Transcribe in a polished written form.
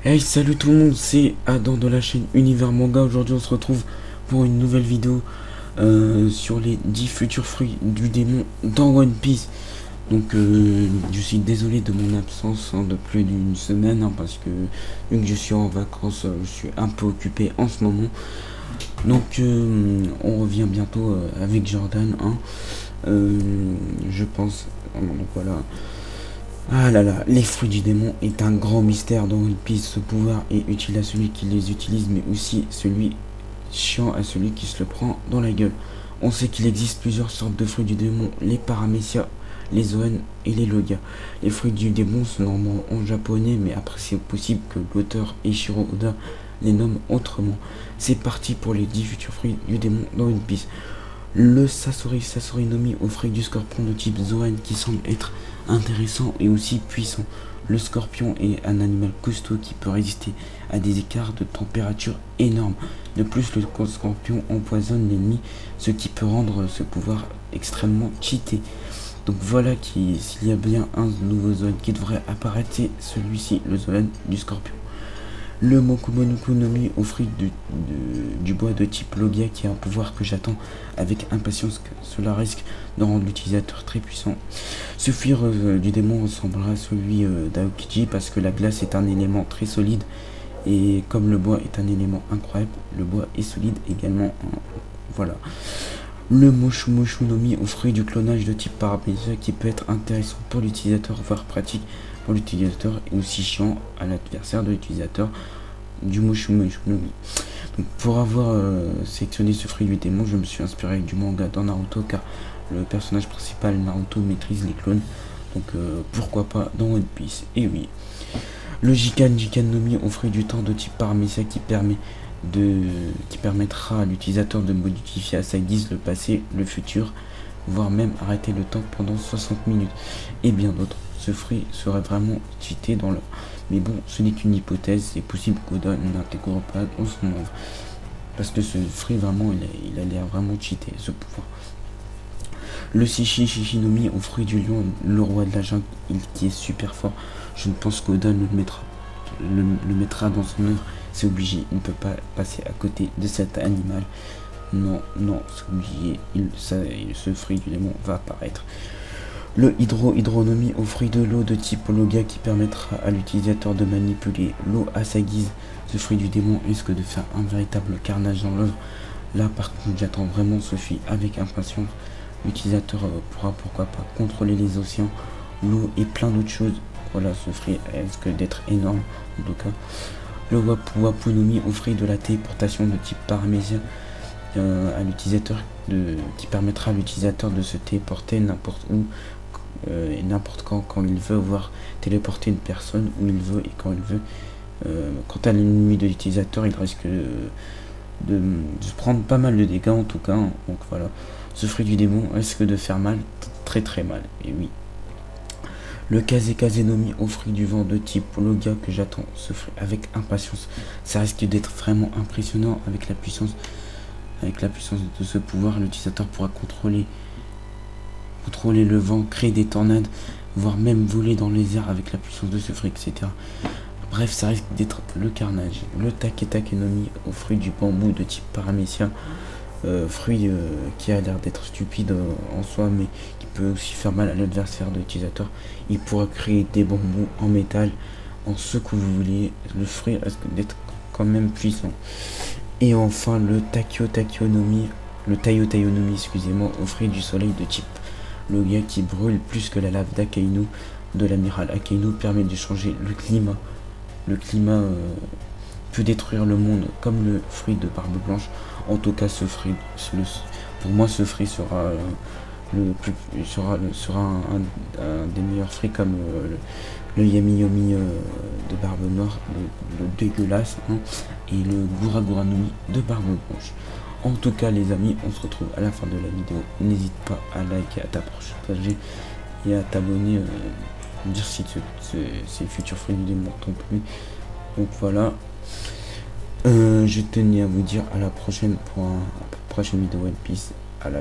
Hey, salut tout le monde, c'est Adam de la chaîne Univers Manga. Aujourd'hui on se retrouve pour une nouvelle vidéo sur les 10 futurs fruits du démon dans One Piece. Donc je suis désolé de mon absence de plus d'une semaine, parce que vu que je suis en vacances, je suis un peu occupé en ce moment. Donc on revient bientôt avec Jordan, je pense. Donc voilà. Ah là là, les fruits du démon est un grand mystère dans One Piece. Ce pouvoir est utile à celui qui les utilise, mais aussi celui chiant à celui qui se le prend dans la gueule. On sait qu'il existe plusieurs sortes de fruits du démon, les paramécia, les Zoan et les Logia. Les fruits du démon sont normalement en japonais, mais après c'est possible que l'auteur Eiichiro Oda les nomme autrement. C'est parti pour les 10 futurs fruits du démon dans One Piece. Le Sasori Nomi au fruit du scorpion de type Zoan qui semble être intéressant et aussi puissant. Le scorpion est un animal costaud qui peut résister à des écarts de température énormes. De plus, le scorpion empoisonne l'ennemi, ce qui peut rendre ce pouvoir extrêmement cheaté. Donc voilà s'il y a bien un nouveau Zoan qui devrait apparaître, c'est celui-ci, le Zoan du scorpion. Le Mokumonuku no Mi au fruit du bois de type Logia qui a un pouvoir que j'attends avec impatience, que cela risque de rendre l'utilisateur très puissant. Ce fuir du démon ressemblera à celui d'Aokiji parce que la glace est un élément très solide et comme le bois est un élément incroyable, le bois est solide également. Voilà. Le Mushu no Mi au fruit du clonage de type Paramécia qui peut être intéressant pour l'utilisateur, voire pratique pour l'utilisateur et aussi chiant à l'adversaire de l'utilisateur du Mushu no Mi. Donc pour avoir sélectionné ce fruit du démon, je me suis inspiré du manga dans Naruto car le personnage principal Naruto maîtrise les clones. Donc pourquoi pas dans One Piece. Et oui. Le Jikan no Mi au fruit du temps de type Paramécia qui permettra à l'utilisateur de modifier à sa guise le passé, le futur, voire même arrêter le temps pendant 60 minutes, et bien d'autres. Ce fruit serait vraiment cheaté dans l'heure. Mais bon, ce n'est qu'une hypothèse, c'est possible qu'Oda n'intègre pas dans son œuvre. Parce que ce fruit, vraiment, il a l'air vraiment cheaté, ce pouvoir. Le Shishi no Mi au fruit du lion, le roi de la jungle, qui est super fort. Je ne pense qu'Oda ne le mettra dans son œuvre. C'est obligé, il ne peut pas passer à côté de cet animal. Non, c'est obligé, ce fruit du démon va apparaître. Le Hydronomie au fruit de l'eau de type Logia qui permettra à l'utilisateur de manipuler l'eau à sa guise. Ce fruit du démon risque de faire un véritable carnage dans l'œuvre. Là par contre j'attends vraiment ce fruit avec impatience. L'utilisateur pourra pourquoi pas contrôler les océans, l'eau et plein d'autres choses. Voilà, ce fruit risque d'être énorme en tout cas. Le Wapu no Mi au fruit de la téléportation de type Paramécia à l'utilisateur qui permettra à l'utilisateur de se téléporter n'importe où et n'importe quand il veut, voire téléporter une personne où il veut et quand il veut. Quant à l'ennemi de l'utilisateur, il risque de se prendre pas mal de dégâts en tout cas. Donc voilà, ce fruit du démon risque de faire mal, très mal, et oui. Le Kazekage no Mi au fruit du vent de type Logia que j'attends ce fruit avec impatience. Ça risque d'être vraiment impressionnant avec la puissance de ce pouvoir. L'utilisateur pourra contrôler le vent, créer des tornades, voire même voler dans les airs avec la puissance de ce fruit, etc. Bref, ça risque d'être le carnage. Le Taketake no Mi au fruit du bambou de type Paramécia. Fruit qui a l'air d'être stupide en soi, mais qui peut aussi faire mal à l'adversaire de l'utilisateur. Il pourra créer des bambous en métal, en ce que vous voulez. Le fruit risque d'être quand même puissant. Et enfin le Taio no Mi, excusez-moi, au fruit du soleil de type Logia qui brûle plus que la lave d'Akainu de l'amiral Akainu, permet de changer le climat. Le climat peut détruire le monde comme le fruit de barbe blanche. En tout cas, ce fruit, pour moi, ce fruit sera un des meilleurs fruits, comme le Yami Yomi de barbe noire, le dégueulasse, et le Gura no Mi de barbe blanche. En tout cas, les amis, on se retrouve à la fin de la vidéo. N'hésite pas à liker, à partager et à t'abonner, dire si ces futurs fruits du démon t'ont plu. Donc voilà. Je tenais à vous dire à la prochaine pour une prochaine vidéo One Piece. À la